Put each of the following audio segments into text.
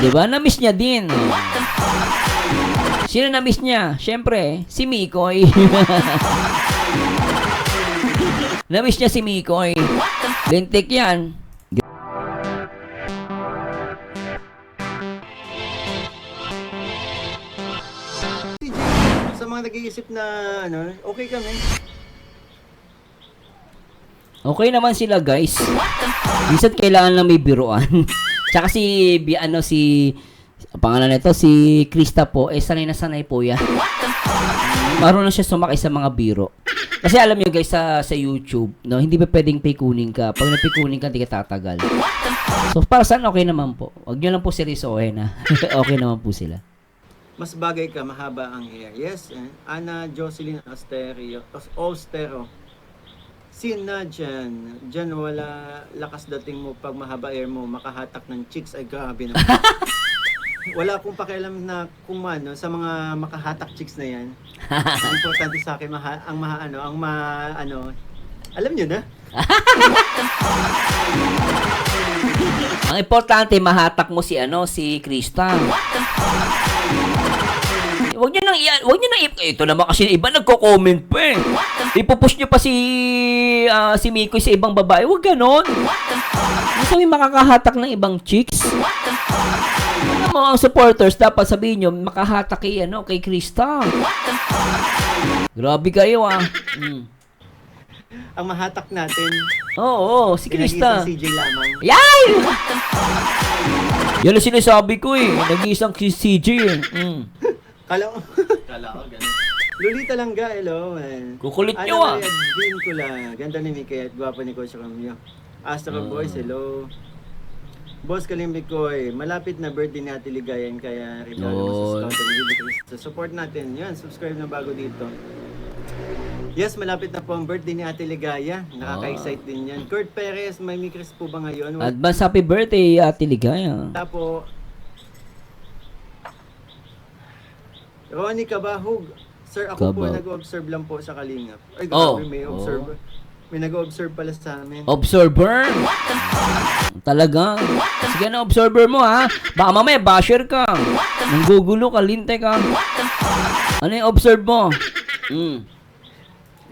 Diba? Na-miss niya din. Sino na-miss niya? Siyempre, si Mikoy. Na-miss niya si Mikoy. Lintik yan. Sa mga nag-iisip na okay kami. Okay naman sila, guys. Minsan kailangan lang may biruan. Tsaka si pangalan nito, si Krista po, sanay na sanay po yan. Marunong siya sumakay sa mga biro. Kasi alam niyo guys, sa YouTube, no, hindi pa pwedeng pikunin ka. Pag napikunin ka, hindi ka tatagal. So, para saan okay naman po. Huwag niyo lang po seryosohin, ha. Okay naman po sila. Mas bagay ka, mahaba ang hair. Yes, Ana Jocelyn Ostero. Sina dyan wala lakas dating mo pag mahaba hair mo, makahatak ng chicks, ay grabe naman. Wala akong pakialam na kung ano sa mga makahatak chicks na yan. Ang importante sa akin alam niyo na. Ang importante, mahatak mo si Krista. Huwag niyo nang ito naman kasi iba nagko-comment pa eh. Ipupush niyo pa si Mikoy sa ibang babae. Huwag ganon. Gusto may makakahatak ng ibang chicks. Alam mo, ang supporters dapat sabihin niyo makahatak kay Krista. Grabe kayo Ang mahatak natin. Oo, si Krista. Nag-iisang CJ lamang. Yay! Yan ang sinasabi ko eh. Nag-iisang CJ eh. Kala ko ganun. Lolita lang ga, hello. Kukulit nyo Din ko lang. Ganda ni Mikoy at gwapo ni Coach Romeo. Astro Boys, hello. Boss Kalimbikoy, malapit na birthday ni Ate Ligayan, kaya regalo mo sa Scout and Baby Cristo. Support natin. Yan, subscribe na bago dito. Yes, malapit na po ang birthday ni Ate Ligaya. Nakaka-excite din yan. Kurt Perez, may Mikris po ba ngayon? Advance happy birthday, Ate Ligaya. Tapo, Ronnie Cabahug. Sir, ako po nag-observe lang po sa Kalingap. Ay, grabe, may observe. May nag-observe pala sa amin. Observer? Talaga? Sige na, observer mo ha. Baka mamaya basher ka. Nanggugulo ka, linte ka. Ano yung observe mo?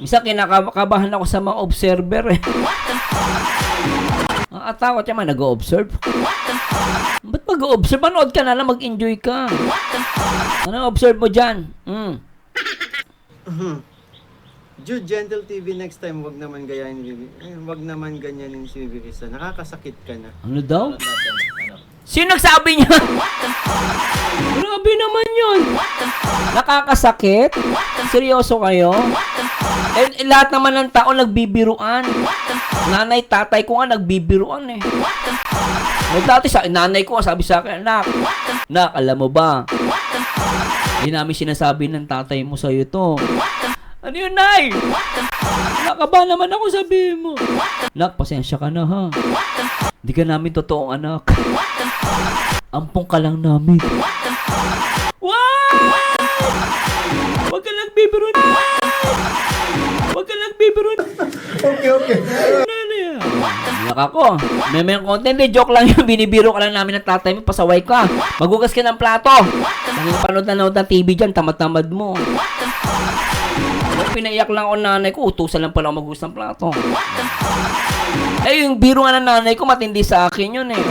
Isa kinakabahan ako sa mga observer eh. Atakot naman, nag-o-observe. Ba't mag-o-observe? Manood ka na lang, mag-enjoy ka. Ano observe mo dyan? Jude Gentle TV, next time wag naman wag naman ganyanin si Virisa. Nakakasakit ka na. Ano daw? Sino nagsabi niya? Grabe naman yun. Nakakasakit? Seryoso kayo? Lahat naman ng tao nagbibiruan. Nanay, tatay ko nga nagbibiruan eh. Dati nanay ko sabi sa akin, Nak, alam mo ba? Hindi namin sinasabi ng tatay mo sa'yo to. Ano yun, Nay? Nakaba naman ako, sabihin mo. Nak, pasensya ka na ha. Hindi ka namin totoong anak. Ampong ka lang namin. What? Huwag ka nagbibiro na. Huwag ka nagbibiro na. Okay. Iyak ako. May content, joke lang yun. Binibiro ka lang namin ng tatay mo, pasaway ka. Magugas ka ng plato. Panood ng TV dyan, tamad-tamad mo. Pinaiyak lang ako nanay ko, utusan lang pala ako magugas ng plato. Yung biro nga ng nanay ko, matindi sa akin yun eh.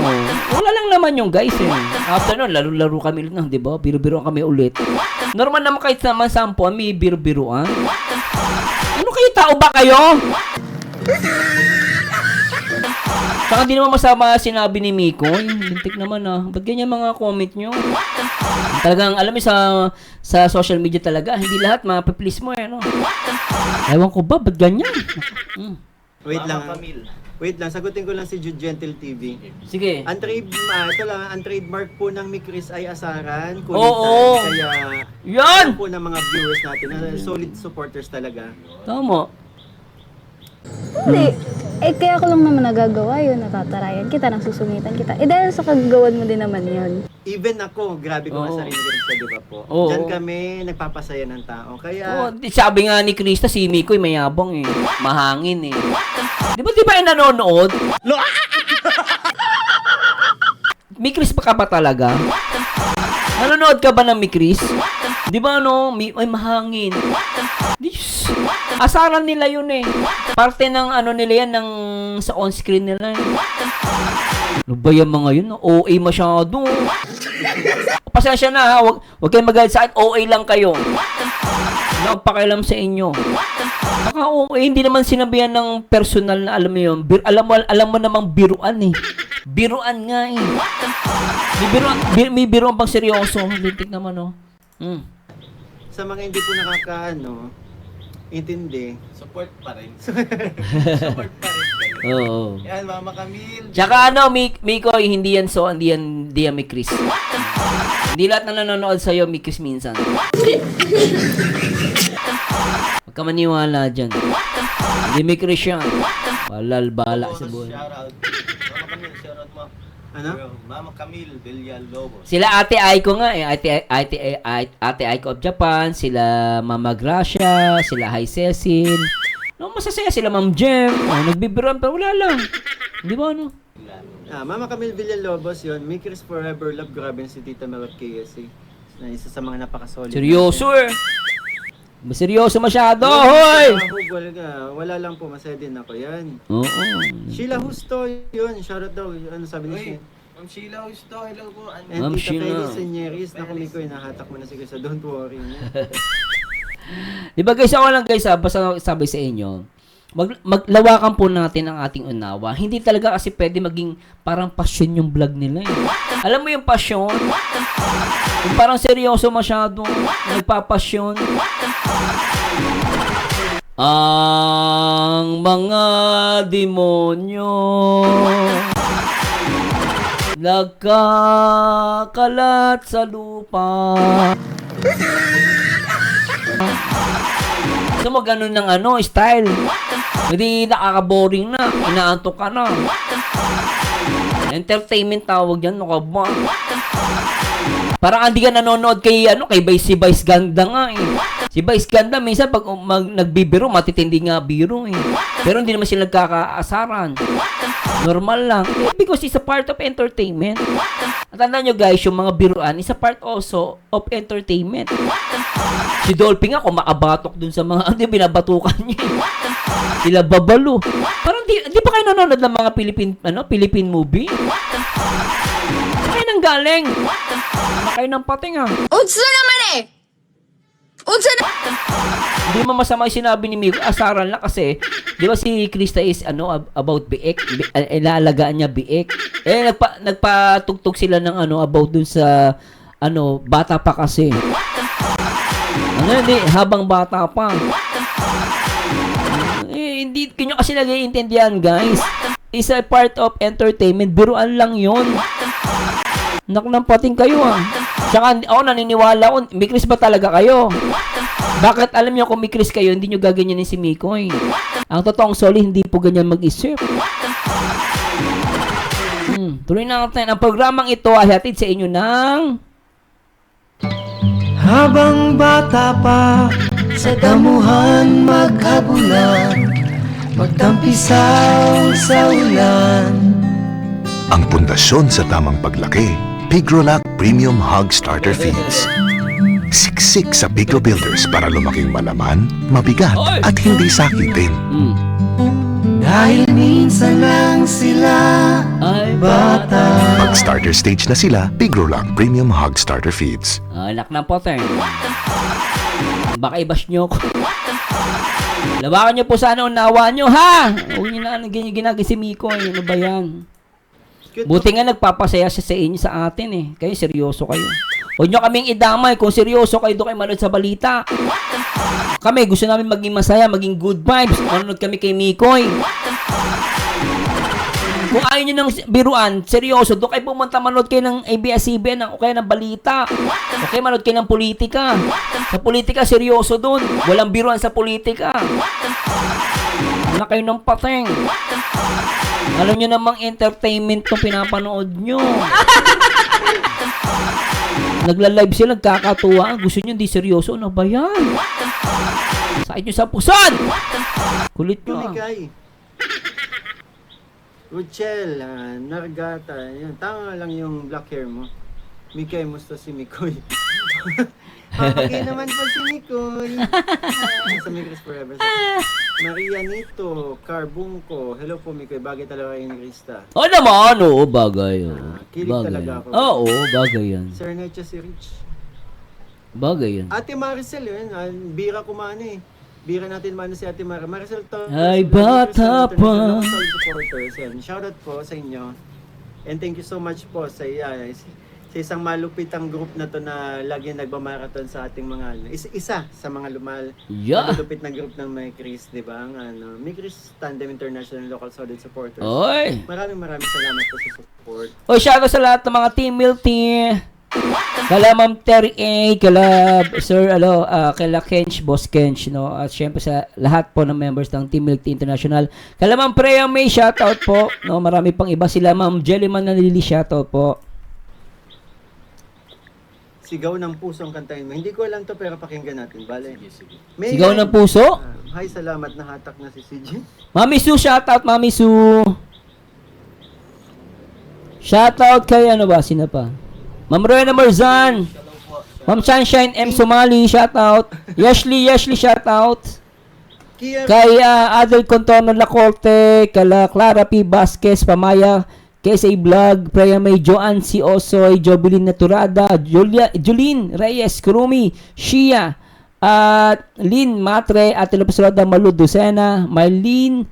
Wala lang naman yung guys eh. After nun, laro-laro kami ulit, di ba? Biro-biroan kami ulit. Normal naman kahit naman sampuan, may biro-biroan. Ano kayo, tao ba kayo? Saka di naman masama sinabi ni Miko. Lintik naman Ba't ganyan mga comment nyo? Talagang, alam mo sa social media talaga, hindi lahat mapiplease mo eh, no? Ewan ko ba, ba't ganyan? Wait lang, sagutin ko lang si Jude Gentle TV. Sige. Ang trademark po ng Mikris ay asaran, Oo. Kaya, yan! po ng mga viewers natin, solid supporters talaga. Tama. Hindi. Kaya ko lang naman nagagawa yun, natatarayan kita, nagsusungitan kita. Dahil sa kagawan mo din naman yun. Even ako, grabe ko nga sarili ko sa, di ba po? Oo. Diyan kami nagpapasaya ng tao. Kaya, Sabi nga ni Krista, si Mikoy mayabang eh. Mahangin eh. Di ba yung nanonood? May Chris pa ka ba talaga? Nanonood ka ba ng may Chris? Di ba may mahangin? Diyos. Asaran nila yun eh. Parte ng nila yan, sa on-screen nila. Ano ba yung mga yun? OA masyado. Pasensya na ha, wag kayong magalit sa akin, OA lang kayo. Wala akong pakialam sa inyo. Baka OA, hindi naman sinabihan ng personal na alam mo yun. Alam mo namang biruan eh. Biruan nga eh. May biruan pang seryoso. Lintik naman Sa mga hindi po intindi. Support pa rin. Support pa rin. Oo. Yan, Mama Camille. Tsaka Miko, hindi yan may Chris. Hindi lahat na nanonood sa'yo, may Chris minsan. Huwag ka maniwala dyan. Hindi may Chris yan. Bala sa buhay. Shoutout. Mama Camille, shoutout mo. Ano? Mama Camille Villalobos. Sila Ate Aiko nga eh. Ate Aiko of Japan. Sila Mama Gracia. Sila Hi Cecil. Masasaya sila Ma'am Jem. Nagbibiruan pero wala lang. Di ba Mama Camille Villalobos yun. May Chris Forever Love. Grabe na si Tita Mel at KSA. Na isa sa mga napakasolid. seryoso eh. Seryoso masyado, hoy! Wala lang po, masaya din ako yan. Oo. Sheila Husto yun. Shoutout daw. Ano sabi ni Sheila? Ma'am Sheila Husto, hello po. And Ma'am Tita Sheila. Felix Senyeris. Naku, Miko, nahatak mo na si Chris. Don't worry na. Di ba guys, ako lang guys, basta sabi sa inyo, maglawakan po natin ang ating unawa. Hindi talaga kasi pwede maging parang passion yung vlog nila eh. Alam mo yung passion? Yung parang seryoso masyado, nagpapasyon. Ang mga demonyo nagkakalat sa lupa. Gusto mo ganun ng style. Hindi nakaka-boring na. Inaantok ka na. Entertainment tawag yan. Ano ka ba? Parang hindi ka nanonood kay si Vice Ganda nga eh. Si Vice Ganda minsan pag nagbibiro, matitindi nga biro eh. Pero hindi naman sila nagkakaasaran. Normal lang. Because it's a part of entertainment. At tandaan nyo guys, yung mga biruan is a part also of entertainment. Si Dolphy nga, kung makabatok dun sa mga, binabatukan niya eh. Sila Babalo. Parang di pa kayo nanonood ng mga Philippine movie? Saan kayo nang galing? Saan kayo ng pating Utsu naman eh! Utsu na... Hindi mo masama yung sinabi ni Miko, asaran lang kasi, di ba si Krista is about biik, ilaalagaan niya biik. Nagpatugtog sila ng about dun sa bata pa kasi. Habang bata pa. Hindi kinyo kasi nag-iintindihan, guys. Is a part of entertainment. Biruan lang yon. Naknampating kayo Tsaka ako naniniwala may Chris ba talaga kayo? Bakit alam niyo kung may Chris kayo, hindi niyo gaganyanin si Miko eh. Ang totoong Soli, hindi po ganyan mag-isip. Tuloy na natin. Ang programang ito ay hatid sa inyo ng... Habang bata pa, sa damuhan magkabulan, magtampisaw sa ulan. Ang pundasyon sa tamang paglaki, Pigrolac Premium Hog Starter Feeds. Siksik sa Pigro Builders para lumaking malaman, mabigat at hindi sakitin. Dahil minsan lang sila Ay, bata. Pag starter stage na sila, Pigrolac Premium Hog Starter Feeds. Anak ng potter. Baka i-bash nyo ko. Lawakan nyo po sana unawa nyo, ha? Huwag nyo na ginagin si Miko. Ano ba yan? Buti nga nagpapasaya siya sa inyo sa atin eh. Kayo seryoso kayo. Huwag nyo kaming idamay. Kung seryoso kayo, doon kayo manood sa balita. Kami, gusto namin maging masaya, maging good vibes. Manood kami kay Mikoy. Kung ayaw nyo ng biruan, seryoso, doon kayo pumunta manood kayo ng ABS-CBN o kaya ng balita. O kaya manood kayo ng politika. Sa politika, seryoso doon. Walang biruan sa politika. Wala kayo ng pateng. Alam nyo namang entertainment to pinapanood nyo. Nagla-live sila, nagkakatuwa. Gusto nyo hindi seryoso. Ano ba yan? Sakit nyo sa pusan! Kulit nyo. Kumikay. Ruchel, Nargata, yun. Tama lang yung black hair mo. Mikay, musta si Mikoy? Okay naman po si Mikoy. Sa Mikris Forever. Maria Nito, Carbunco. Hello po Mikoy, bagay talaga kayo ni Krista. Oo naman, oo, bagay. Oo, Kilig bagay. talaga ako. Oo, bagay yan. Sir Necha si Rich. Bagay yan. Ate Maricel, yun. Bira kumano eh. Bira natin mano si Ate Maricel to. Ay, bata pa. Supporters. Yan. Shoutout po sa inyo. And thank you so much po sa sa isang malupitang group na to na lagi nagmamarathon sa ating mga isa sa mga Yeah. malulupit na group ng May Chris, di ba? Ang May Chris Tandem International Local Solid Supporters. Oy. Maraming salamat po sa support. Oy, shoutout sa lahat ng mga Team Milty. Kala Ma'am Terry A, kala Sir, kala Kench, Boss Kench, no? At syempre sa lahat po ng members ng Team Milty International. Kala Ma'am Freya May, shoutout po. No, marami pang iba sila. Ma'am Jellyman na Lily, shoutout po. Sigaw ng puso ang kantahin mo. Hindi ko alam to pero pakinggan natin. Bale. May Sigaw ng puso. Hi, salamat na hatak na si CJ. Mami Sue, shoutout Mami Sue. Shoutout kay ano ba? Sino pa? Ma'am Rowena Marzan. Ma'am Sunshine M. Somali, shoutout. Yashli, shoutout. Kia, Kay Adel Contorno Lacorte, kala Clara P. Vasquez, Pamaya, KSA Vlog, Freya May, Joanne C. Osoy, Jobilin Naturada, Julin Reyes, Kurumi, Shia, at Lynn Matre, Ate Lopez Roda, Malu Lucena, Marlene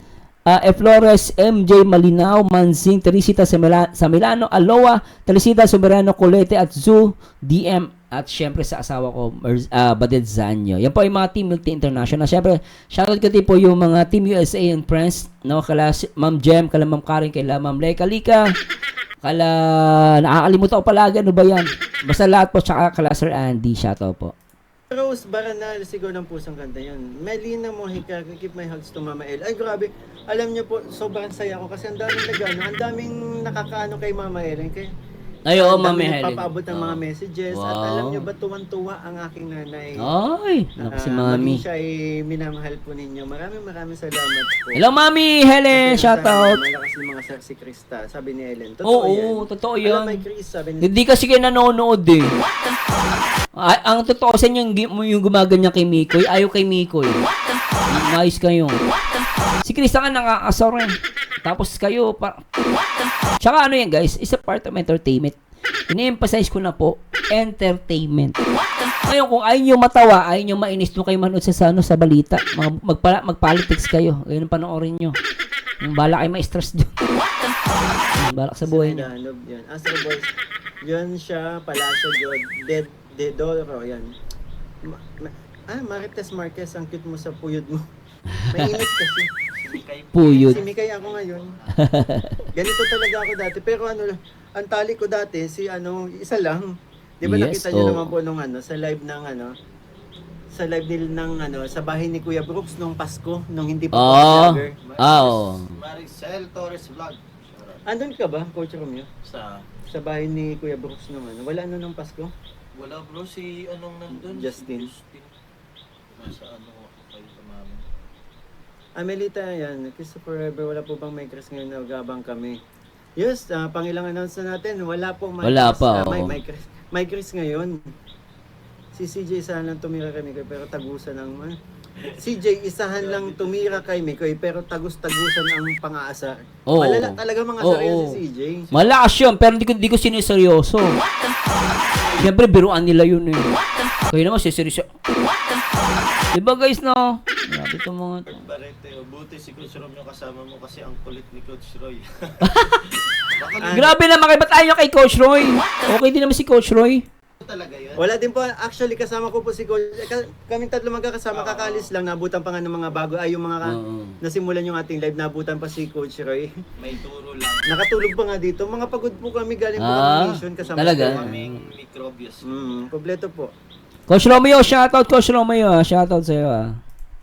F. Flores, MJ Malinaw, Mansing, Teresita Samilano, Aloha, Teresita Soberano Colete, at Zu DM, at syempre sa asawa ko, Baded Zanyo. Yan po yung mga Team Milty International. Syempre, shoutout ko din po yung mga Team USA and Friends, no? Kala Ma'am Jem, kala Ma'am Karen, kala Ma'am Leka Lika, kala, nakakalimutan ko palagi, ano ba yan? Basta lahat po, tsaka kala Sir Andy, shoutout po. Rose Baranal, sigaw ng pusong kanta yun. Melina Mojica, keep my hugs to Mama El. Ay, grabe. Alam niyo po, sobrang saya ko kasi ang daming nakakaano kay Mama Ellen. Ay, oo, ang Mami daming Helen. nagpapaabot ng mga messages. At Wow. alam niyo ba, tuwan-tuwa ang aking nanay. Ay, naku si Mami. Maging siya ay minamahal po ninyo. Maraming salamat po. Hello, Mami Helen, shoutout. Malakas yung mga si Krista, sabi ni Ellen. Totoo Oo, yan. totoo Alam, yan. may Chris, sabi ni Hindi kasi kayo nanonood eh. Ang totoo sa inyo, yung gumaganyan kay Mikoy, ayaw kay Mikoy. Nice kayo. Si Krista nga nakakasar eh. Tapos kayo, tsaka ano yan guys, is a part of entertainment. Ini-emphasize ko na po, entertainment. Ngayon, kung ayaw nyo matawa, ayaw nyo mainis nyo kayo manood sa balita, magpolitics kayo. Ngayon panoorin nyo. Yung bala kayo ma-stress dyan. Balak sa buhay nyo. Sinanov, yan. Astro Boys, yun siya, Palacio God, Dedoro, yan. Marites Marquez, ang cute mo sa puyod mo. Mainit kasi. Puyod. Si Mikay ako ngayon. Ganito talaga ako dati. Pero ang tali ko dati, isa lang. Di ba Yes, nakita niyo oh. naman po nung sa live ng sa live sa bahay ni Kuya Brooks nung Pasko, nung hindi pa vlogger. Oo. Maricel Torres Vlog. Shoutout. Andun ka ba, Coach Romeo? Sa Sa bahay ni Kuya Brooks nung wala nung Pasko? wala bro, si anong nandun? Justin. Nasa kayo sa mami. Amelita, yan. Kiss Forever, wala po bang may Chris ngayon na gabang kami? Yes, pangilang announce na natin. Wala po may Wala Chris, pa, oo. may Chris ngayon. Si CJ isahan lang tumira kay Mikoy pero tagusan ang CJ isahan lang tumira kay Mikoy pero tagus-tagusan ang pang-aasar. Oo. Malala talaga mga asar yun Oo. si CJ. Malakas yun, pero di ko siniseryoso. Siyempre, biruan nila yun eh. Kaya naman, siseryoso. Diba guys, no? Grabe itong mga to. Barete, buti si Coach Rom yung kasama mo kasi ang kulit ni Coach Roy. Grabe naman kayo, ba't ayaw kay Coach Roy? Okay din naman si Coach Roy. Talaga yun? Wala din po, actually kasama ko po si Coach. Kaming tatlo magkakasama, kakaalis lang, nabutan pa nga ng mga bago, ay yung mga nasimulan yung ating live, nabutan pa si Coach Roy. May turo lang. Nakatulog pa nga dito. Mga pagod po kami galing po Ah, kami mission kasama. talaga? po. Kaming microbius. Kompleto po. Coach Romeo, shoutout Coach Romeo. Shoutout sa'yo ah.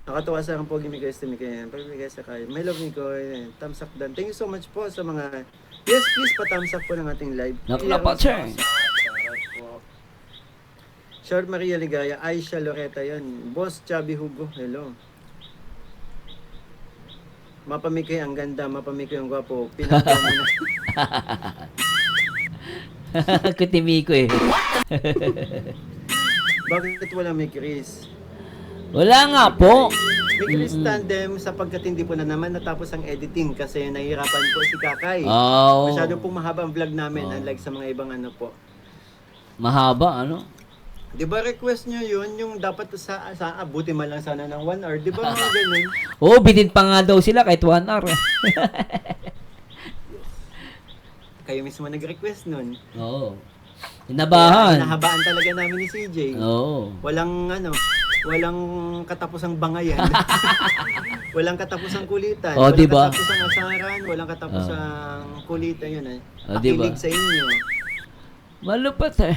Nakatuwa sa akong pogi Mikoy sa Mikoy. Pag-ibigay sa kayo. My love Mikoy. Thumbs up dan. Thank you so much po sa mga... Yes, please pa-thumbs up po ng ating live. Naklapat siya eh. Shoutout po. Short Maria Ligaya. Aisha Loreta yan. Boss Chubby Hugo. Hello. Mapamikoy ang ganda, mapamikoy ang gwapo. Pinakaw mo na. Kutimi ko eh. Bakit wala may Chris? Wala nga po. May Chris tandem sapagkat hindi po na naman natapos ang editing kasi nahihirapan po si Kakay. Oh. Masyado pong mahaba ang vlog namin unlike sa mga ibang ano po. Mahaba, ano? Di ba request nyo yun, yung dapat sa abuti man lang sana ng 1 hour, di ba mga ganun? Oo, bitin pa nga daw sila kahit 1 hour. Kayo mismo nag-request nun. Oo. Inabahan. Nahabaan talaga namin ni CJ. Oo. Walang katapusang bangayan. Walang katapusang kulitan. Oh, walang diba? katapusang asaran, walang katapusang kulitan yun eh. Oh, diba? Pakilig sa inyo. Malupit eh.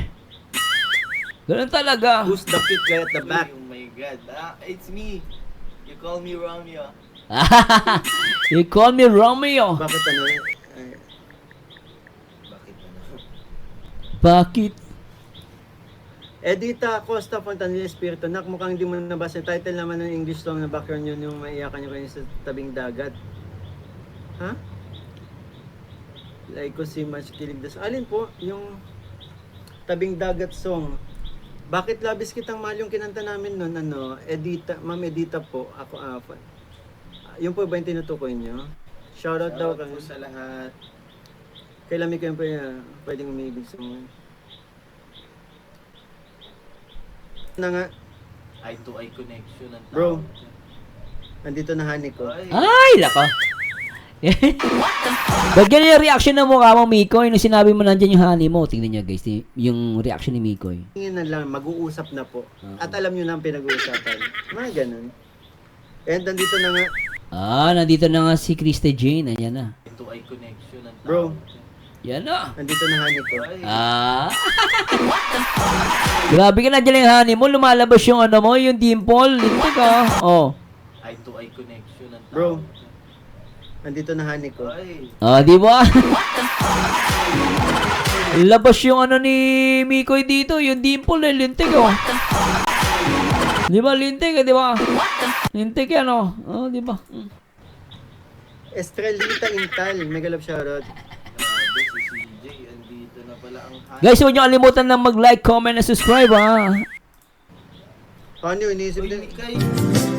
Ganun talaga. Who's the cute guy at the back? Oh my God. It's me. You call me Romeo. You call me Romeo. Bakit ano? Bakit ano? Bakit? Edita Costa Fontanilla Espiritu. Nak, mukhang hindi mo nabasa. Title naman ng English song na background yun yung maiyakan nyo kayo sa tabing dagat. Ha? Like ko si Much Kilig Das. Alin po? Yung tabing dagat song. Bakit labis kitang mahal yung kinanta namin nun? Ano? Edita, Ma'am Edita po. Ako, yung po ba yung tinutukoy nyo? Shoutout daw Shoutout kami. po sa lahat. Kailan may kayo pwedeng umibig sa mga. Na nga, Eye-to-eye connection ang Bro. tawag. andito na honey ko. Ay, Ay, lako. Bagyan niyo yung reaction ng mukha mo, Mikoy. Nung sinabi mo nandyan yung honey mo. Tingnan niyo guys, yung reaction ni Mikoy. Tingin na lang, mag-uusap na po. At alam nyo na ang pinag-uusapan. Mga ganun. And nandito na nga, Nandito na nga si Krista Jane. Ayan na. eye-to-eye connection ang Bro. tawag. Yan na. nandito na honey ko. Ay, Grabe ka na dyan yung honey mo. Lumalabas yung ano mo, yung dimple. Lintik ah. Oh. eye-to-eye connection ang tawag. Bro. Nandito na honey ko. Ay, Di ba? Labas yung ano ni Mikoy dito, yung dimple eh, lintik oh. Di ba, lintik eh, di ba? Lintik yan oh. Di ba? Estrelita Intal, mega love shoutout. grabe si CJ. Andito na pala ang high. Guys, huwag niyo kalimutan na mag-like, comment, and subscribe ha. Ano yun, iniisip Uy, din. Mikay.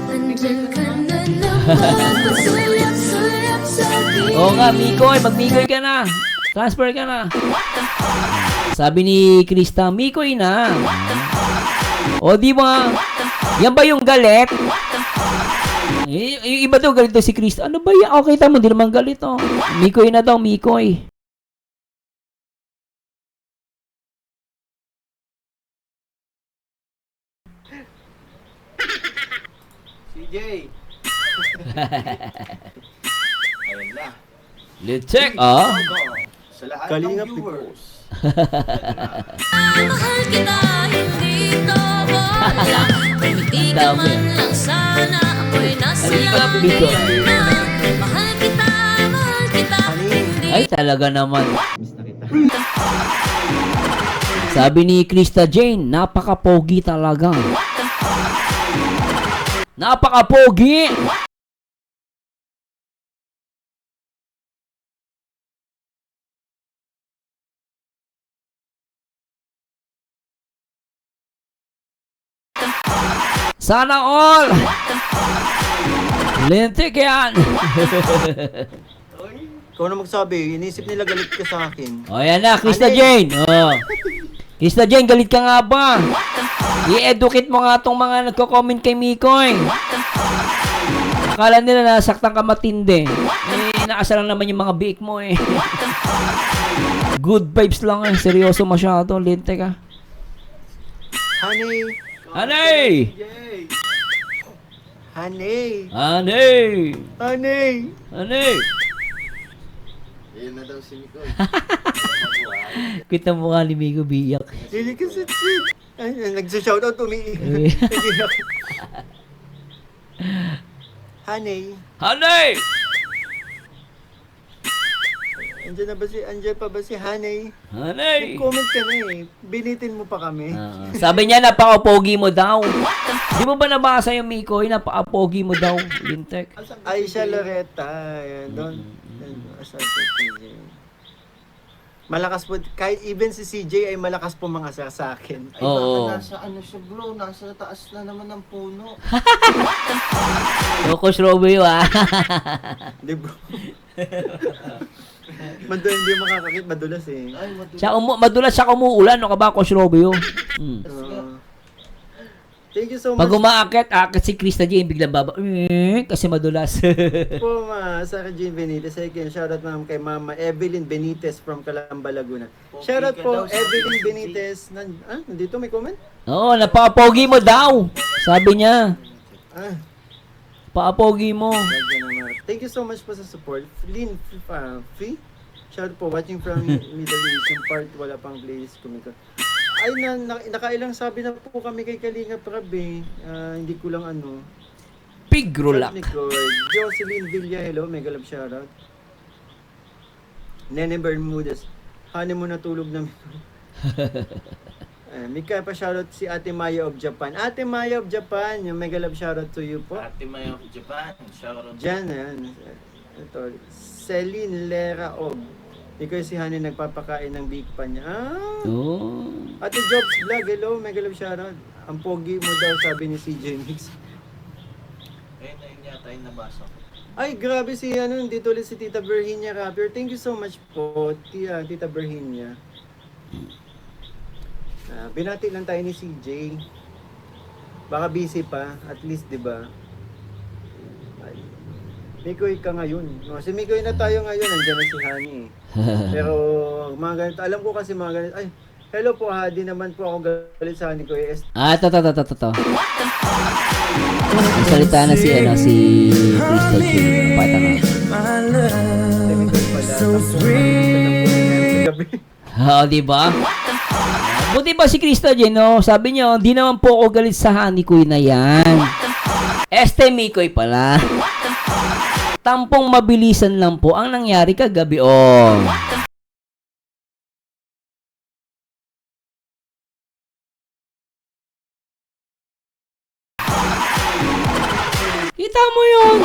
Andyan ka na naman, pasulap-sulap sa akin. Oo nga, Mikoy, mag-Mikoy ka na. Transfer ka na. Sabi ni Krista, Mikoy na. O di ba? Yan ba yung galit? Yung iba daw galit daw si Krista. Ano ba yan? Okay, tamo, hindi naman galit oh. Mikoy na daw, Mikoy. CJ. Ayun na. Let's check. Ah. Sa lahat Kalinga ng viewers. Mahal kita, hindi to bola. Kung hindi ka Dami. man lang sana, ako'y nasa Kalinga, iyong Biko. na. Mahal kita, hindi Ay, talaga naman. Miss na kita. Sabi ni Krista Jane, napaka-pogi talaga. Napaka-pogi! Sana all! Lintik yan! Ikaw na magsabi, iniisip nila galit ka sa akin. O yan na, Krista Jane. Krista Jane, galit ka nga ba? I-educate mo nga itong mga nagko-comment kay Mikoy. Akala nila nasaktan ka matindi. Inaasa lang naman yung mga biik mo eh. Good vibes lang eh. Seryoso masyado. Linte ka. Honey! Hanay! CJ. Honey! Hanay! Honey! Hanay! Ayun na daw si Mikoy. Kita mo nga ni Miko biyak. Lili ka sa shit! Ay, nagsa-shoutout, Eh. Honey! Hanay! Andiyan pa ba si Hanay? Hanay! Comment ka na eh. Binitin mo pa kami. Sabi niya, napaka-pogi mo daw. Di mo ba nabasa yung Mikoy? Napaka-pogi mo daw, Lintek. Aisha Loretta. Ayan, don't assault CJ. Malakas po, kahit even si CJ ay malakas po mga sa akin. Ay, Oo. baka nasa ano siya bro, nasa taas na naman ng puno. Coach Robio, ah. Di bro? Hindi makakakit, madulas eh. Ay, matuloy. Madulas siya umuulan. Ano ka ba, Coach Robio? Thank you so Pag much umaakit si Krista Jane, biglang baba. Kasi madulas. po, Sarah Jane Benitez. Again, shoutout ma'am kay Mama Evelyn Benitez from Calamba, Laguna. Shoutout ka po, daw, sabi Evelyn ni Benitez. Nandito may comment? Oo, napaka-pogi mo daw. Sabi niya. Ah, Paapogi mo. lagyan naman. Thank you so much po sa support. Lynn Fee. Shoutout po, watching from Middle East. Yung part, wala pang place. Kumiko. Ay, nakailang sabi na po kami kay Kalinga Prab eh. Hindi ko lang ano. Pigrulak. Jocelyn Villa, hello. Mega love shoutout. Nene Bermudez. Hani mo natulog namin. Mika pa shoutout si Ate Maya of Japan. Ate Maya of Japan, yung mega love shoutout to you po. Ate Maya of Japan, shout out. Diyan, ayan. Ito, Celine Lera of. Ikaw si Hani nagpapakain ng big pan niya. Oh. Ate Jobs Vlog, hello, mega love shoutout. Ang pogi mo daw, sabi ni CJ Mix. Ayun na yun yata yung nabasa ko. Ay, grabe si dito ulit si Tita Virginia Rapper. Thank you so much po, Tita Virginia. Binati lang tayo ni CJ. Baka busy pa, at least, di ba? Mikoy ka ngayon. Si Mikoy na tayo ngayon, nandiyan na si Hani eh. Pero mga ganito, alam ko kasi mga ganito, ay, hello po ha, di naman po ako galit sa Hani ko eh. Ito. Salita na si Crystal Jane. Napata na. Si Mikoy pala, tapos gabi. Oo, diba? Buti ba si Crystal Jane, no? Sabi niya, di naman po ako galit sa Honey Koy na yan. Mikoy pala. Tampong mabilisan lang po ang nangyari kagabi. Oh. Kita mo yun.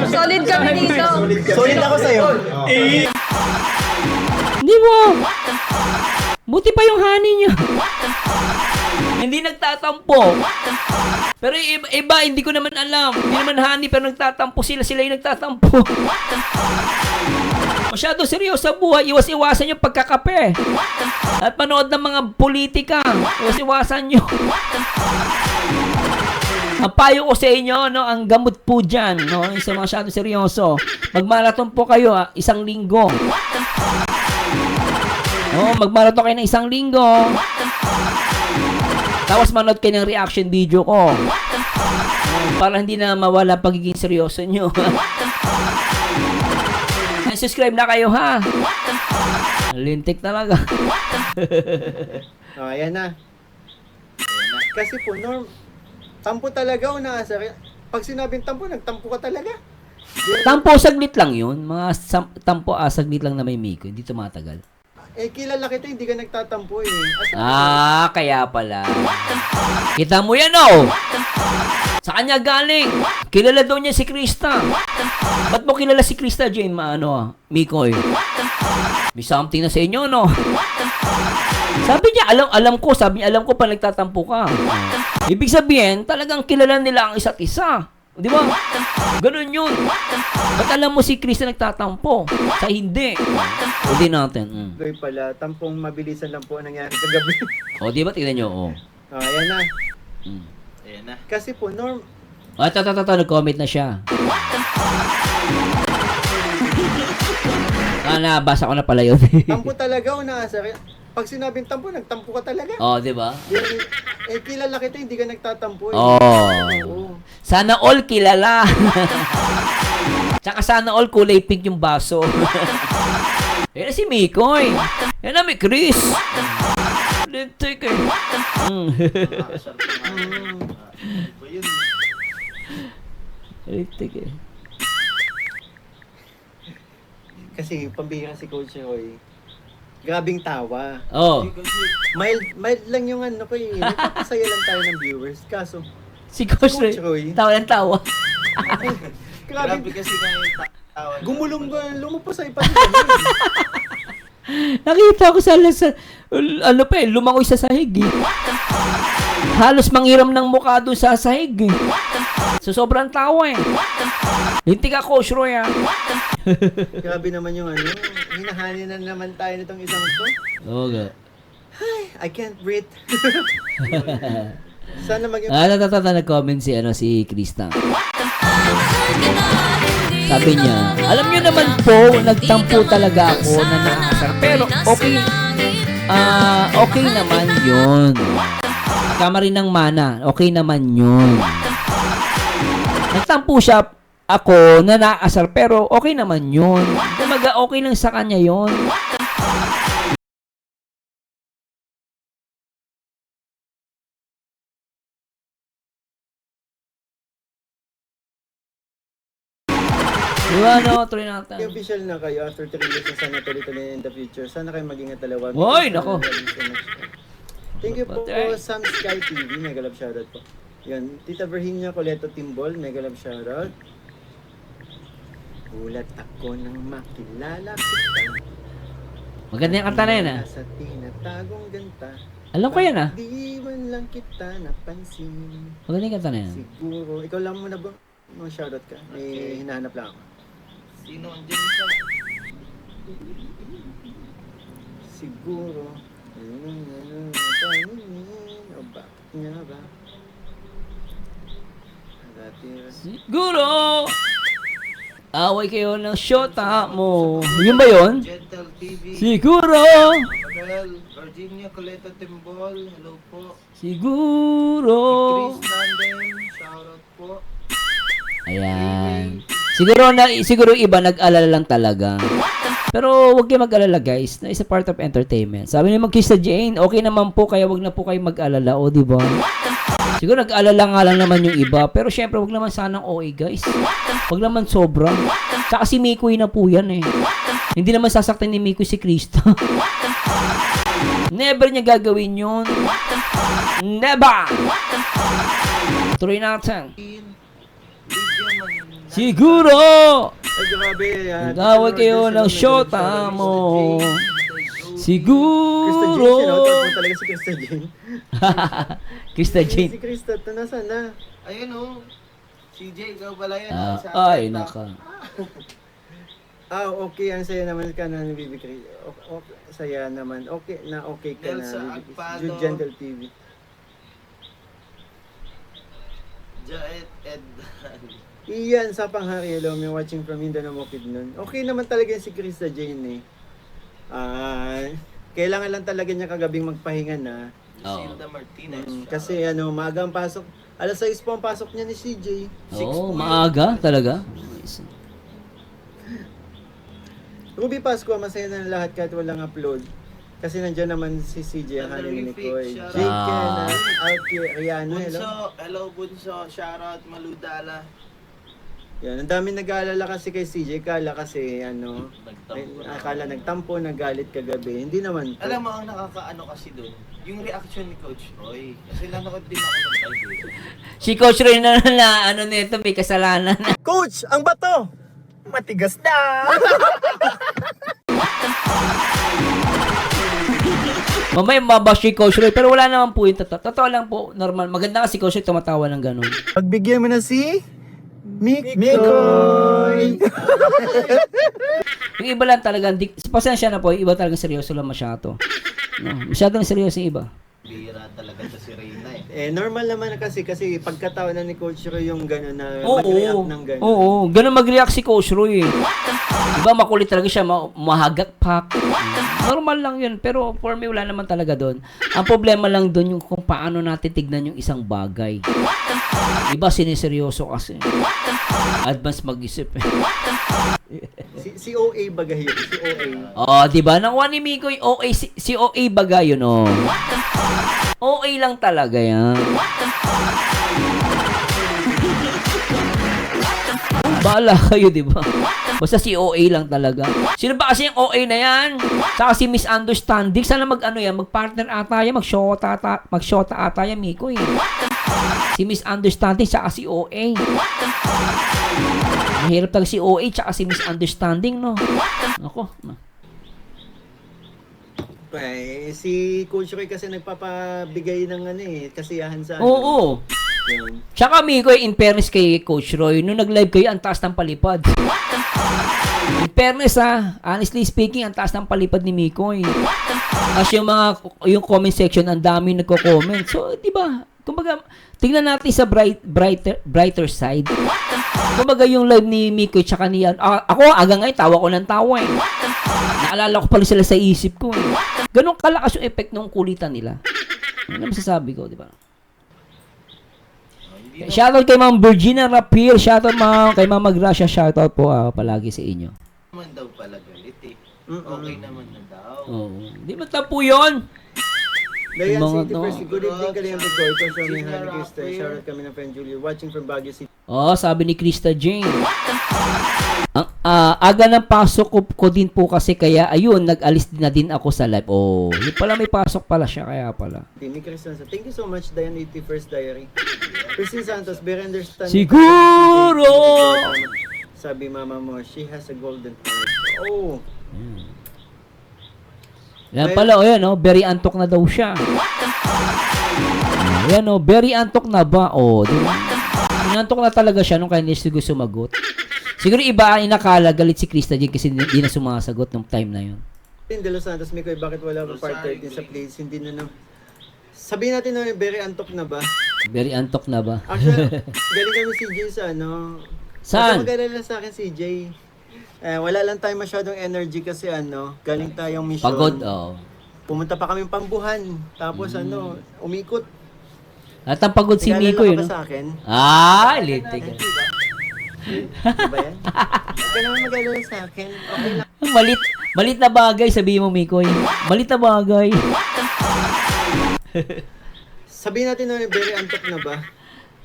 Solid kami dito. Solid ako sa'yo. Di ba? Buti pa yung honey niya. Hindi nagtatampo. Pero iba, hindi ko naman alam. Hindi naman honey, pero nagtatampo sila. Sila yung nagtatampo. Masyado seryoso sa buhay. Iwas-iwasan yung pagkakape. At manood ng mga politika. Iwas-iwasan nyo. Ang payo ko sa inyo, no, ang gamot po dyan, no, isa masyado seryoso. Magmarathon po kayo, 1 linggo. Oh, magmarathon kayo ng 1 linggo. Tapos manood kayo ng reaction video ko. Para hindi na mawala pagiging seryoso nyo. Subscribe na kayo, ha? Lintik talaga. Ayan na. Kasi po, tampo talaga o naasar. Pag sinabing tampo, nagtampo ka talaga. Tampo, saglit lang yun. Mga tampo, saglit lang na may Miko. Hindi tumatagal. Kilala kita, hindi ka nagtatampo eh. Kaya pala. Kita mo yan, oh. Sa kanya galing. Kilala daw niya si Krista. Ba't mo kilala si Krista, Jane? Mikoy. May something na sa inyo, no? Sabi niya, alam ko pa nagtatampo ka. Ibig sabihin, talagang kilala nila ang isa't isa. Di ba? Ganun yun. Ba't alam mo si Krista nagtatampo? Sa hindi. Hindi natin. Kaya pala, tampong mabilisan lang po ang nangyari kagabi. O, di ba? Tingnan nyo, oh. Ayan na. Ayan na. Kasi po, Ito, nag-comment na siya. Nabasa ko na pala yun. tampo talaga o naasar. Pag sinabing tampo, nagtampo ka talaga. Oh, di ba? Kilala kita, hindi ka nagtatampo eh. Oh. Sana all kilala. Tsaka sana all kulay pink yung baso. Yan na si Mikoy. Yan na may Chris. Lintik eh. Nakakasar pa nga. Iba yun. Lintik eh. Kasi pambihira si Coach Roy. Grabing tawa. Oh, Mild lang yung ano ko eh. Nagpapasaya lang tayo ng viewers. Kaso, si Coach Coach Roy. Roy. Tawa ng tawa. Grabe grabe. kasi nga yung tawa. Gumulong ba? Lumupos sa ipa. Nakita ko sa ano pa eh, lumangoy sa sahig eh. Halos mangiram ng mukha doon sa sahig eh. So, sobrang tawa eh. Hindi ka Coach Roy ah. Grabe naman yung ano. Hinahani na naman tayo nitong isang to. Okay. I can't breathe. Sana maging... Natatata nag-comment si Krista. Sabi niya, alam niyo naman po, nagtampo talaga ako na naasar. Pero okay, okay naman yun. Kama rin ng mana, okay naman yun. Nagtampo siya ako na naasar, pero okay naman yun. Kumaga, okay lang sa kanya yun. Diba, no? Tuloy natin. Official na kayo after 3 years na sana tuloy-tuloy in the future. Sana kayo maging talawa. Hoy, nako. Thank you po Patay. Sam Sky TV. Mega love shoutout po. Yan. Tita Virginia Coleto Timbol. Mega love shoutout. Gulat ako nang makilala kita. Maganda yung kanta na yan, ah. Sa tinatagong ganta. Alam ko yan, ah. Di man lang kita napansin. Maganda yung kanta na yan. Siguro. Ikaw lang muna ba? Shoutout ka. May hinahanap lang ako. Sino andyan sa... Siguro. O bakit nga ba? Dati. Siguro, away kayo ng shota mo. Yun ba yun? Gentle TV. Siguro, Mabel, Virginia Coleto Timbol. Hello po. siguro. Chris Landen. Shoutout po. Ayan. Siguro iba nag-alala lang talaga. Pero wag kayo mag-alala guys, na isa part of entertainment. Sabi ni Mag-Krista Jane, okay naman po kaya wag na po kayo mag-alala, o di ba? Siguro nag-alala nga lang naman yung iba, pero syempre wag naman sanang OA guys. Wag naman sobra. Tsaka si Mikoy na po yan eh. Hindi naman sasaktan ni Mikoy si Krista. Never niya gagawin yun. Never! Tuloy natin. Siguro! Ay, grabe. Nag-away kayo ng shota mo. Krista Siguro! Jane, sinautot mo talaga si Krista Jane. Krista Si Jane. Krista, ito nasaan na? Ayun o. CJ, ikaw pala yan. Ay, naka. Okay. Ang saya naman ka na ni Bibi Chris. Okay, saya naman. Okay ka na. Elsa Bibi Chris. Agpado. Jude Gentle TV. Jaet Ed. Iyan sa panghari. Hello, may watching from Mindanao Bukidnon. Okay naman talaga si Krista Jane eh. Kailangan lang talaga niya kagabing magpahinga na. Lucinda Martinez. Kasi maaga ang pasok. Alas 6 po ang pasok niya ni CJ. Oo, maaga talaga. Ruby Pascua, masaya na lahat kahit walang upload. Kasi nandiyan naman si CJ, ang haling ni Koy. Terrific, Jake Ah. Ken, Alki, Rihanna, hello. Bunso, hello Bunso, shoutout Maludala. Yan, ang dami nag-aalala kasi kay CJ. Kala kasi, Nagtampo na. akala nagtampo, nagalit kagabi. Hindi naman po. Alam mo, ang nakakaano kasi doon, yung reaction ni Coach Roy. Kasi nanood din ako ng live. Si Coach Ray na ano nito, may kasalanan. Coach, ang bato! Matigas na! Mamaya mabash si Coach Ray, pero wala naman po yung totoo lang po, normal. Maganda kasi Coach Ray tumatawa ng ganun. Pagbigyan mo na si... Mikoy! Yung iba lang talaga, pasensya na po, yung iba talaga seryoso lang masyado. No, masyadong seryoso yung iba. Bira talaga to si Reyna eh. Normal naman na kasi pagkataon na ni Coach Roy yung gano'n na Oo, mag-react ng gano'n. oo, ganun mag-react si Coach Roy. Diba makulit talaga siya, mahagakpak. Normal lang yun, pero for me wala naman talaga doon. Ang problema lang doon yung kung paano natin tignan yung isang bagay. Iba siniseryoso kasi. Advance mag-isip eh. Si OA Bagahir, si OA. Oh, di ba? Nang ni Miko yung OA, si OA baga yun, oh. OA lang talaga yan. Bahala kayo, di ba? Basta si OA lang talaga. Sino ba kasi yung OA na yan? Saka si misunderstanding. Sana mag-partner ata yan, mag-shota ata yan, Miko eh. Si misunderstanding, saka si OA. Mahirap talaga si OA, saka si misunderstanding, no? Ako. Si Coach Roy kasi nagpapabigay ng kasiyahan sa Oo. Yun. Tsaka Miko, in fairness kay Coach Roy, nung nag-live kayo, ang taas ng palipad. In fairness honestly speaking, ang taas ng palipad ni Miko eh. Kasi yung comment section, ang dami nagko-comment. So, di ba? Kumbaga, tingnan natin sa brighter side. Kumbaga yung live ni Miko tsaka ni ako, hanggang ngayon, tawa ko ng tawa eh. Naalala ko pala sila sa isip ko eh. Ganun kalakas yung effect ng kulitan nila. Ano masasabi ko, di ba? Shoutout kay Ma'am Virginia Rapil. Shoutout kay Ma'am Gracia. Shoutout po palagi sa inyo. Naman daw pala galit eh. Okay naman na daw. Oo. Di ba tapo yun? Dayan Mga City to. First, good evening ka rin ang Victor. Ito sa mga Honey Krista. Shoutout kami ng friend Julie. Watching from Baguio City. Sabi ni Krista Jane. Ang aga ng pasok ko din po kasi kaya ayun, nag-alis na din ako sa live. Yun pala may pasok pala siya kaya pala. Ni Christian. Thank you so much, Dayan 81st Diary. Christine Santos, very understanding. Siguro! Sabi mama mo, she has a golden heart. Oh! Yan pala, very antok na daw siya. Yan very antok na ba? Di ba? Inantok na talaga siya nung kaya hindi siya sumagot. Siguro iba inakala galit si Krista Jane kasi hindi na sumasagot nung time na yun. De Los Santos, Mikoy, bakit wala pa part 13 sa place? Hindi na sabihin natin na very antok na ba? Very antok na ba? Actually, galing kami CJ sa Saan? Huwag ka mag-alala sa akin, CJ. Wala lang tayo masyadong energy kasi galing tayong mission. Pagod, Pumunta pa kami Pambuhan. Tapos umikot. At ang pagod si Nag-alala Miko ka yun. ba sa akin? Litik. Diba yan? Huwag ka naman mag-alala sa akin. Okay lang. Malit na bagay, sabihin mo, Mikoy. Malit na bagay. Sabihin natin na very antok na ba?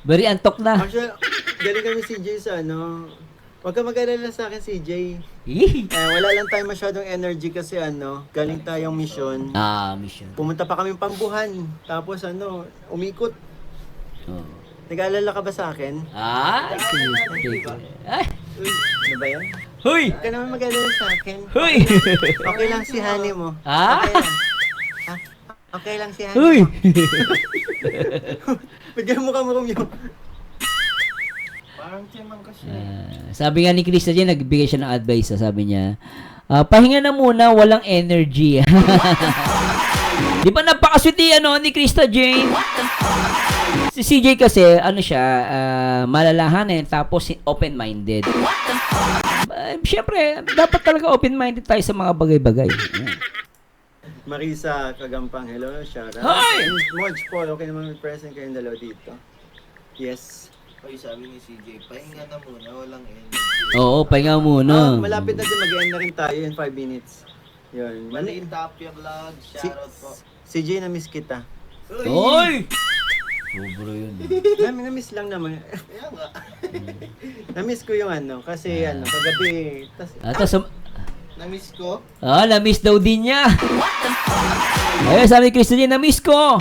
Very antok na. Actually, galing kami CJ sa Huwag ka mag-alala sa akin, CJ. Wala lang tayo masyadong energy kasi galing tayong mission. Mission. Pumunta pa kami Pambuhan. Tapos umikot. Nag-aalala ka ba sa akin? Litik. Uy, ano ba yan? Huy! Huwag ka naman mag-alala sa akin. Huy! Okay lang si Honey mo. Ah? Okay lang. Okay lang si Honey Huy! mo. Bigyan mo ka mo yung... Parang timang kasi. Sabi nga ni Krista Jane, nagbigay siya ng advice. Sabi niya, pahinga na muna, walang energy. Di ba napakaswiti ni Krista Jane? Si CJ kasi, malalahanin, tapos open-minded. Siyempre, dapat talaga open-minded tayo sa mga bagay-bagay. Marisa Kagampang, hello, shout out. Hi! Moj Paul, okay naman may present kayong dalawa dito. Yes. Oy, sabi ni CJ, pahinga na muna, walang energy. Oo, pahinga muna. Malapit na din, mag-end na rin tayo in 5 minutes. Yun. Maliin top your vlog, shoutout po. CJ, na-miss kita. Oy! Sobra yun. Na-miss lang naman. Kaya nga. Na-miss ko yung kasi kagabi. Na-miss ko. Na-miss daw din niya. Ayun, sabi ni Krista Jane, na-miss ko.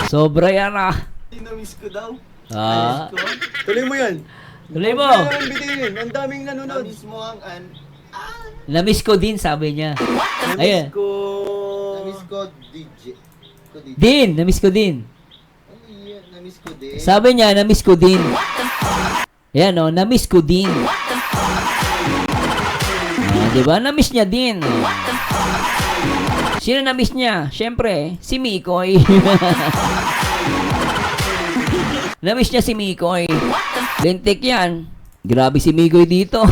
Sobra yan Na-miss ko daw. Ah. Na-miss ko. Tuloy mo yun. Tuloy mo. Huwag ka naman bitin. Ang daming nanonood. Na-miss mo ang Na-miss ko din, sabi niya. Ayun. Na-miss ko DJ. Din, na-miss ko din. Ano yun? Na-miss ko din. Sabi niya, na-miss ko din. Ayan na-miss ko din. Diba? Na-miss niya din. Sino na-miss niya? Siyempre, si Mikoy. Na-miss niya si Mikoy. Lintik yan. Grabe si Mikoy dito.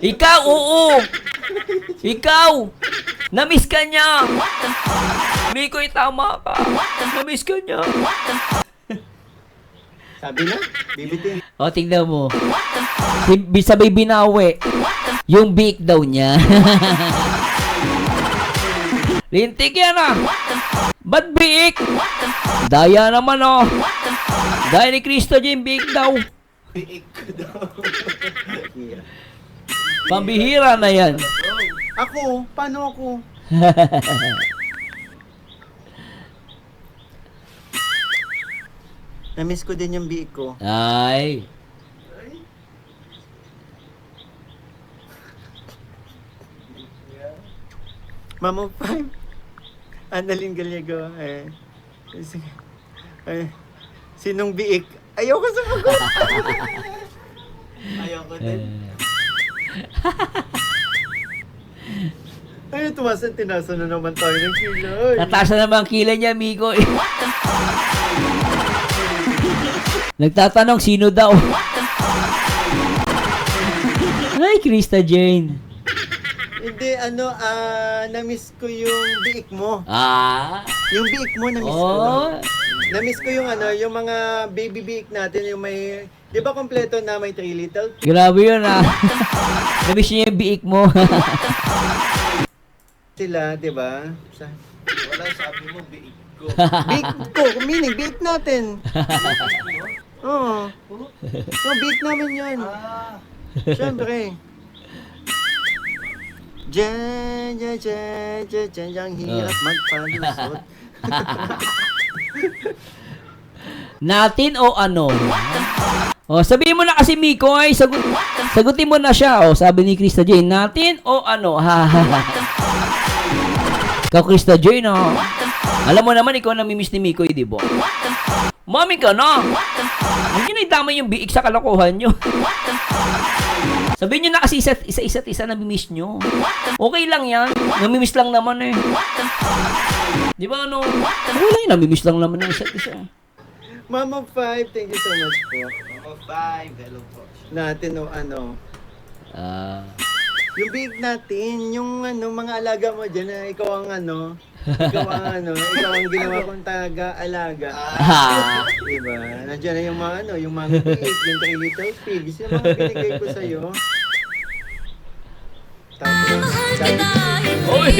Ikaw, oo. Ikaw. Na-miss ka niya. Mikoy, tama ka. Na-miss ka niya. Sabi na, bibitin. O, tignan mo. Sabay binawi. Yung beak daw niya. Lintik yan ah. Ba't biik? Daya naman oh. Daya ni Cristo Jane, biik daw. Biik ko daw. Yeah. Pambihira na yan. Ako? Paano ako? Na-miss ko din yung biik ko. Ay. Mama 5. Annalyn Gallego. Sinong biik? Ayoko sa sagot. Ayoko din. Ay, tumasan, tinasa na naman tayo ng kilay. Natasa naman ang kilay niya, Miko. Nagtatanong, sino daw? Ay, Krista Jane. Hindi, na-miss ko yung biik mo. Ah. Yung biik mo, na-miss ko. Oh. Na-miss ko yung yung mga baby biik natin, yung may, di ba kompleto na may 3 little? Grabe yun ah. Namiss niya yung biik mo. Sila, di ba? Wala, sabi mo, biik ko. Biik ko, meaning biik natin. Oo. Oh, biik namin yun. Ah, Siyempre. Diyan, ang hirap magpalusot. Natin o ano? O, sabihin mo na kasi, Miko, ay sagutin mo na siya. O, sabi ni Krista Jane, natin o ano? Ikaw, Krista Jane, o. Alam mo naman, ikaw namimiss ni Miko, di ba? Mami ka na. Hindi na itama yung biik sa kalokohan nyo. Sabihin nyo na kasi isa't isa namimiss nyo. Okay lang yan. Namimiss lang naman eh. Di ba ano? Okay lang yun, namimiss lang naman ng isa't isa. Mama 5, thank you so much po. Mama 5, hello po. Natin o ano. Ah. Yung big natin, yung mga alaga mo dyan na ikaw ang ikaw ang ginawa kong taga-alaga. Diba? Nandiyan na yung mga yung mga pig, yung 3 little pigs, yung mga binigay ko sa'yo. Tapos, Oy!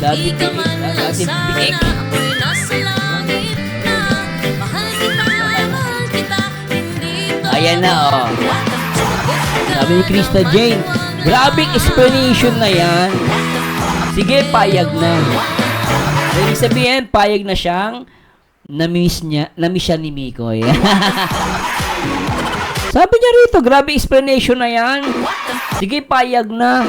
Hindi ka man lang sana ako'y nasa langit na. Mahal kita, hindi to Ayan na, oh. Sabi ni Krista Jane, grabing explanation na yan. Sige, payag na. Ibig sabihin, payag na siyang namiss siya ni Miko. Sabi niya rito, grabe explanation na yan. Sige, payag na.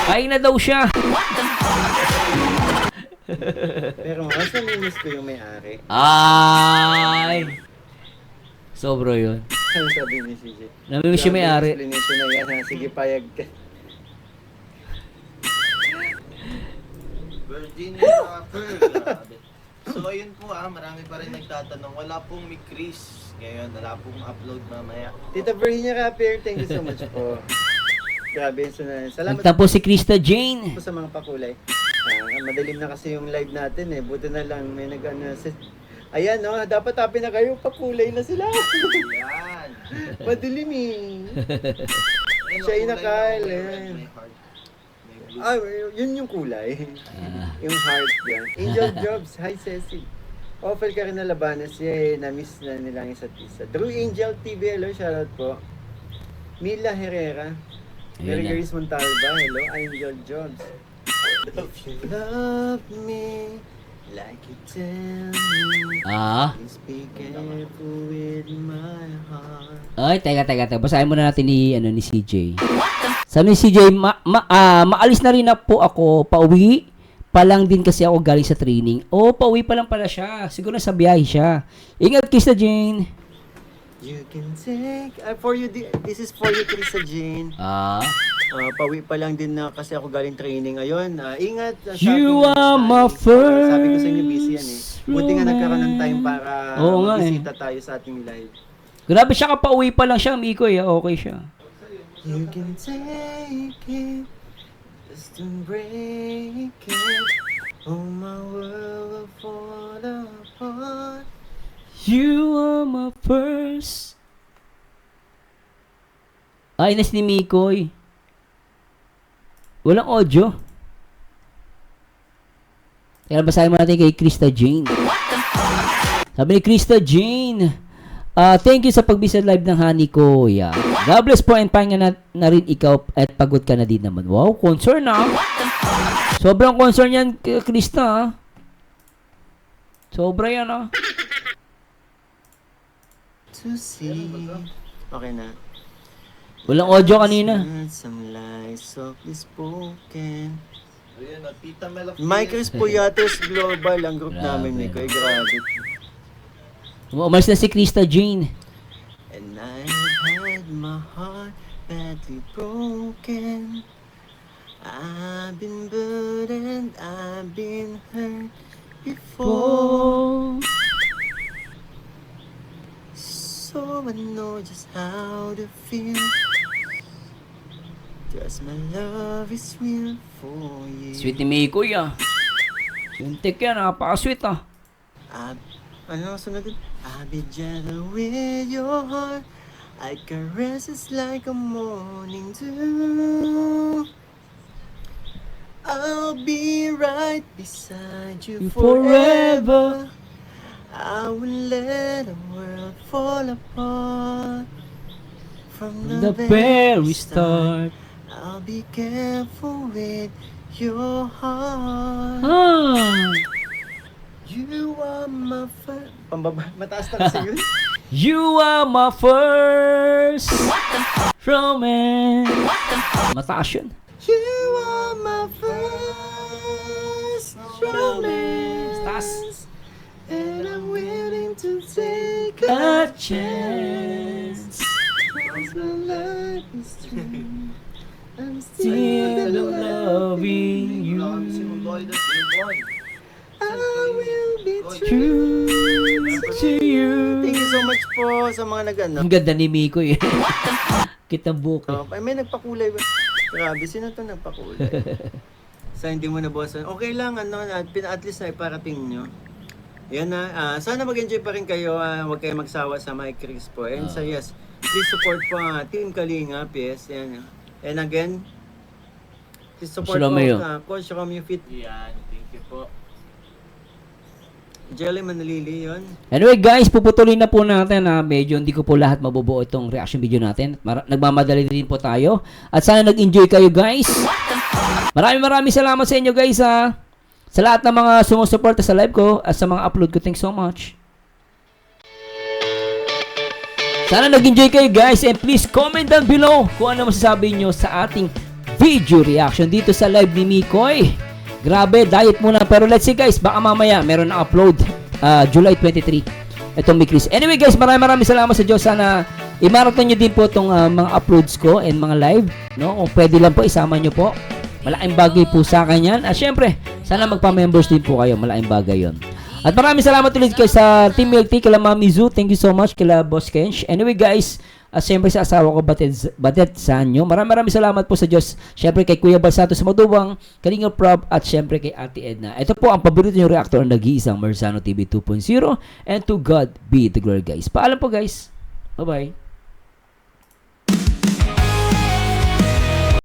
Payag na daw siya. pero mas namimiss ko yung may-ari. Ay! Sobro yun. Ano sabi ni CJ? Namimiss siya may-ari. Explanation na yan, ha? Sige, payag ka. Virginia Rapper, grabe. So ayun po marami pa rin nagtatanong. Wala pong may Chris ngayon, wala pong upload mamaya. Tita Virginia Rapper, thank you so much po. Grabe, salamat Nagtapos si Krista Jane. po sa mga pakulay. Madilim na kasi yung live natin eh. Buti na lang may ayan no, dapat happy na kayo. Pakulay na sila. Yan. Madilim eh. Ayun, Siya yung kulay nakail, na eh. red, may heart. May blue. Ay, yun yung kulay. Yung heart yan. Angel Jobs, hi Ceci. Offer ka rin na labanas siya eh. Na-miss na nilang isa't isa. Drew Angel TV, hello, shoutout po. Mila Herrera. Mary Ayun na. Grace Montalva, hello, Angel Jobs. If you love me like you tell me, Ah. please be careful with my heart. Ay, teka. Basahin muna natin ni CJ. Sabi ni CJ, maalis na rin na po ako. Pauwi pa lang din kasi ako galing sa training. Oh, pauwi pa lang pala siya. Siguro sa biyahe siya. Ingat, Krista Jane. You can take, this is for you, Krista Jane. Ah. Pawi pa lang din na kasi ako galing training ngayon. Ingat. You are my first Sabi ko sa inyo, busy yan eh. Buti nga nagkaroon ng time para Oo nga eh. bisita tayo sa ating live. Grabe siya, kapauwi pa lang siya, Mikoy. Okay siya. You can take it, just to break it. Oh, my world will fall apart. You are my first. Ay, nas ni Mikoy. Walang audio. Kaya basahin mo natin kay Krista Jane. Sabi ni Krista Jane, thank you sa pag-visit live ng honey ko. Yeah. God bless po and pahinga na rin ikaw at pagod ka na din naman. Wow, concern na. Sobrang concern yan, Krista. ah. Sobra yan ah. To see. Okay na. Walang audio kanina. Some lies softly spoken. Ayun, Tita Mel of Micros Puyates Global ang group namin, Nico. Ay, grabe. Umalis na si Krista Jane. And I had my heart badly broken. I've been burdened, I've been hurt before. Oh. So I know just how to feel. Cause my love is real for you. Sweet ni Mikoy ah. Suntik yan, napaka-sweet ah. Ano ang sunod din? I'll be gentle with your heart. I caress it like a morning dew. I'll be right beside you forever. I will let the world fall apart. From The very start. I'll be careful with your heart. Ah. You are my first... Mataas na kasi yun. You are my first romance. Mataas yun. You are my first romance. Taas. And I'm willing to take A chance. Cause my life is true. I'm Still still loving you. Si Lloyd at Yvonne. I will be True to you. Thank you so much po sa mga nag-ano. Ang ganda ni Mikoy. Kitang buhok. Oh, may nagpakulay ba? Grabe, sino to nagpakulay? Sa hindi mo nabawasan. Okay lang, at least na iparating nyo. Yan na. Sana mag-enjoy pa rin kayo. Huwag kayo magsawa sa My Chris po. And so yes, please support po Team Kalinga. Yes, yan. And again, please support Romeo. po Coach Romeo Fit. Yan, thank you po. Jelly Manalili yun. Anyway guys, puputulin na po natin na medyo hindi ko po lahat mabubuo itong reaction video natin. Nagmamadali din po tayo. At sana nag-enjoy kayo guys. Maraming salamat sa inyo guys ha. Sa lahat ng mga sumusuporta sa live ko at sa mga upload ko. Thanks so much. Sana nag-enjoy kayo guys and please comment down below kung ano masasabi nyo sa ating video reaction dito sa live ni Mikoy. Grabe, diet muna. Pero let's see guys, baka mamaya meron na upload July 23. Itong Mikris. Anyway guys, maraming salamat sa Diyos. Sana i-marathon nyo din po itong mga uploads ko and mga live. No? Kung pwede lang po, isama nyo po. Malaking bagay po sa akin yan. At syempre, sana magpa-members din po kayo. Malaking bagay yon. At maraming salamat ulit kayo sa Team Milk Tea, kila Mami Zoo. Thank you so much, kila Boss Kench. Anyway guys, at syempre sa asawa ko, Batet Sanyo. Maraming salamat po sa Diyos. Syempre kay Kuya Balsato sa Madubang, Kalinga Prob, at syempre kay Ate Edna. Ito po ang paborito nyo reactor ng nag-iisang Merzano TV 2.0. And to God be the glory guys. Paalam po guys. Bye-bye.